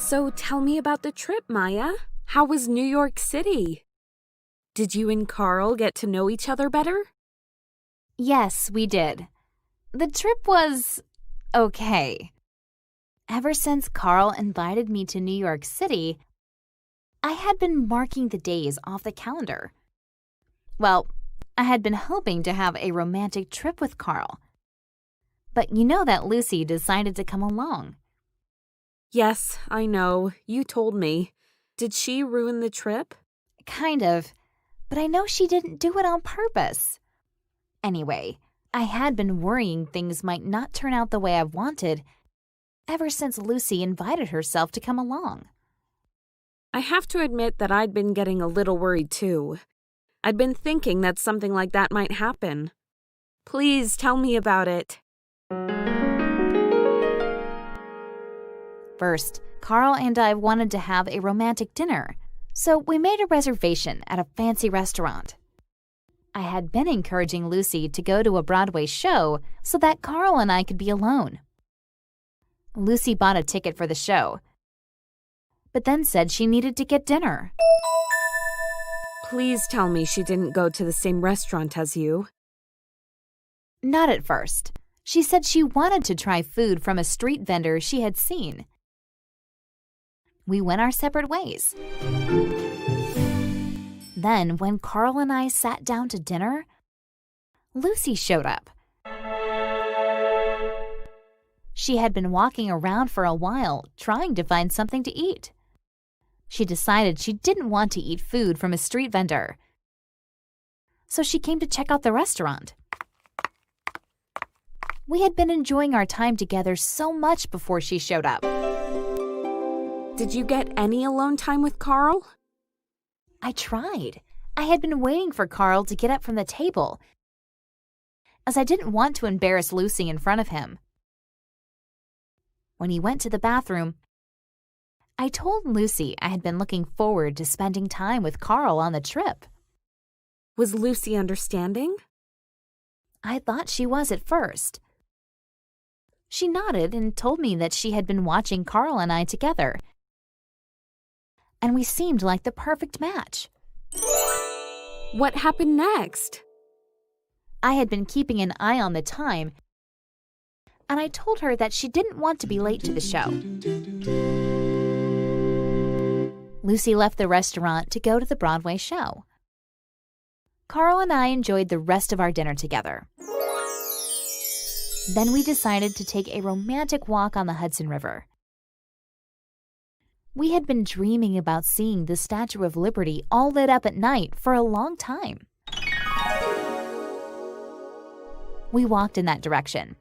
So tell me about the trip, Maya. How was New York City? Did you and Carl get to know each other better? Yes, we did. The trip was okay. Ever since Carl invited me to New York City, I had been marking the days off the calendar. Well, I had been hoping to have a romantic trip with Carl. But you know that Lucy decided to come along. Yes, I know. You told me. Did she ruin the trip? Kind of, but I know she didn't do it on purpose. Anyway, I had been worrying things might not turn out the way I wanted ever since Lucy invited herself to come along. I have to admit that I'd been getting a little worried too. I'd been thinking that something like that might happen. Please tell me about it. First, Carl and I wanted to have a romantic dinner, so we made a reservation at a fancy restaurant. I had been encouraging Lucy to go to a Broadway show so that Carl and I could be alone. Lucy bought a ticket for the show, but then said she needed to get dinner. Please tell me she didn't go to the same restaurant as you. Not at first. She said she wanted to try food from a street vendor she had seen. We went our separate ways. Then, when Carl and I sat down to dinner, Lucy showed up. She had been walking around for a while, trying to find something to eat. She decided she didn't want to eat food from a street vendor, so she came to check out the restaurant. We had been enjoying our time together so much before she showed up. Did you get any alone time with Carl? I tried. I had been waiting for Carl to get up from the table, as I didn't want to embarrass Lucy in front of him. When he went to the bathroom, I told Lucy I had been looking forward to spending time with Carl on the trip. Was Lucy understanding? I thought she was at first. She nodded and told me that she had been watching Carl and I together, and we seemed like the perfect match. What happened next? I had been keeping an eye on the time, and I told her that she didn't want to be late to the show. Lucy left the restaurant to go to the Broadway show. Carl and I enjoyed the rest of our dinner together. Then we decided to take a romantic walk on the Hudson River. We had been dreaming about seeing the Statue of Liberty all lit up at night for a long time. We walked in that direction.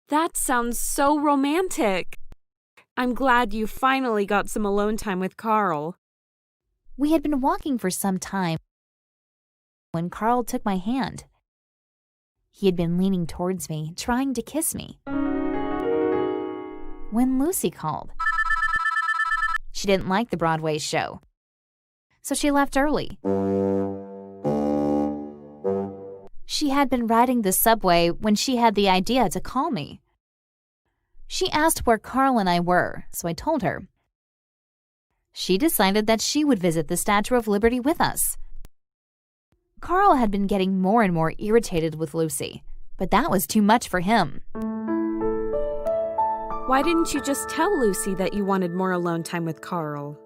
That sounds so romantic. I'm glad you finally got some alone time with Carl. We had been walking for some time when Carl took my hand. He had been leaning towards me, trying to kiss me, when Lucy called. She didn't like the Broadway show, so she left early. She had been riding the subway when she had the idea to call me. She asked where Carl and I were, so I told her. She decided that she would visit the Statue of Liberty with us. Carl had been getting more and more irritated with Lucy, but that was too much for him. Why didn't you just tell Lucy that you wanted more alone time with Carl?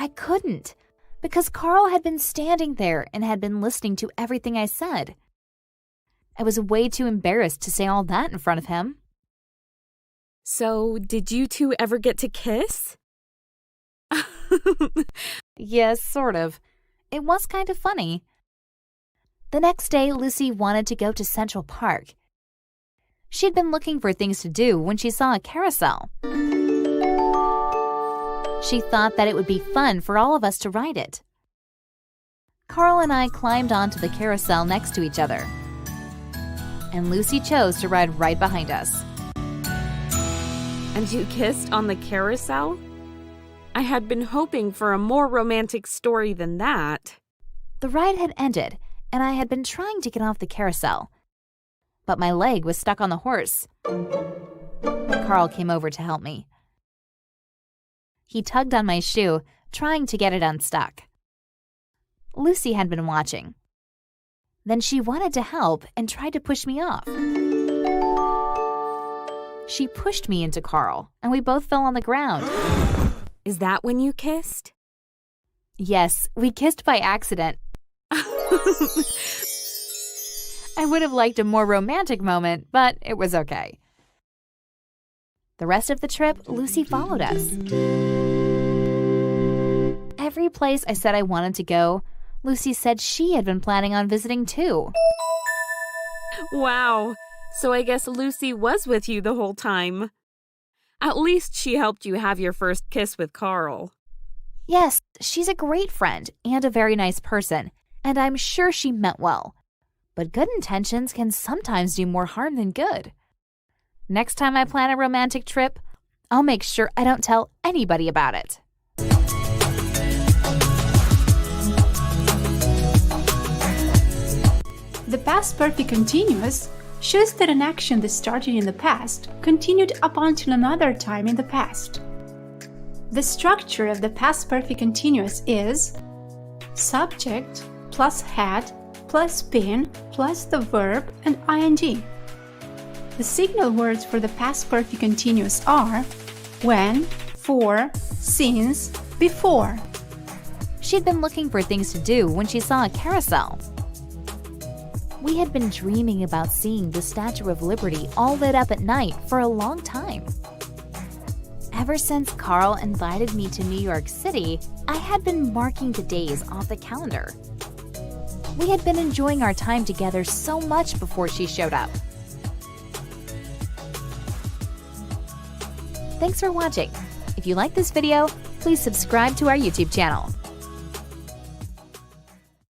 I couldn't, because Carl had been standing there and had been listening to everything I said. I was way too embarrassed to say all that in front of him. So, did you two ever get to kiss? Yes, sort of. It was kind of funny. The next day, Lucy wanted to go to Central Park. She'd been looking for things to do when she saw a carousel. She thought that it would be fun for all of us to ride it. Carl and I climbed onto the carousel next to each other, and Lucy chose to ride right behind us. And you kissed on the carousel? I had been hoping for a more romantic story than that. The ride had ended, and I had been trying to get off the carousel, but my leg was stuck on the horse. Carl came over to help me. He tugged on my shoe, trying to get it unstuck. Lucy had been watching. Then she wanted to help and tried to push me off. She pushed me into Carl, and we both fell on the ground. Is that when you kissed? Yes, we kissed by accident. I would have liked a more romantic moment, but it was okay. The rest of the trip, Lucy followed us. Every place I said I wanted to go, Lucy said she had been planning on visiting too. Wow, so I guess Lucy was with you the whole time. At least she helped you have your first kiss with Carl. Yes, she's a great friend and a very nice person, and I'm sure she meant well. But good intentions can sometimes do more harm than good. Next time I plan a romantic trip, I'll make sure I don't tell anybody about it. The past perfect continuous shows that an action that started in the past continued up until another time in the past. The structure of the past perfect continuous is subject plus had plus been plus the verb and ing. The signal words for the past perfect continuous are when, for, since, before. She'd been looking for things to do when she saw a carousel. We had been dreaming about seeing the Statue of Liberty all lit up at night for a long time. Ever since Carl invited me to New York City, I had been marking the days off the calendar. We had been enjoying our time together so much before she showed up. Thanks for watching. If you like this video, please subscribe to our YouTube channel.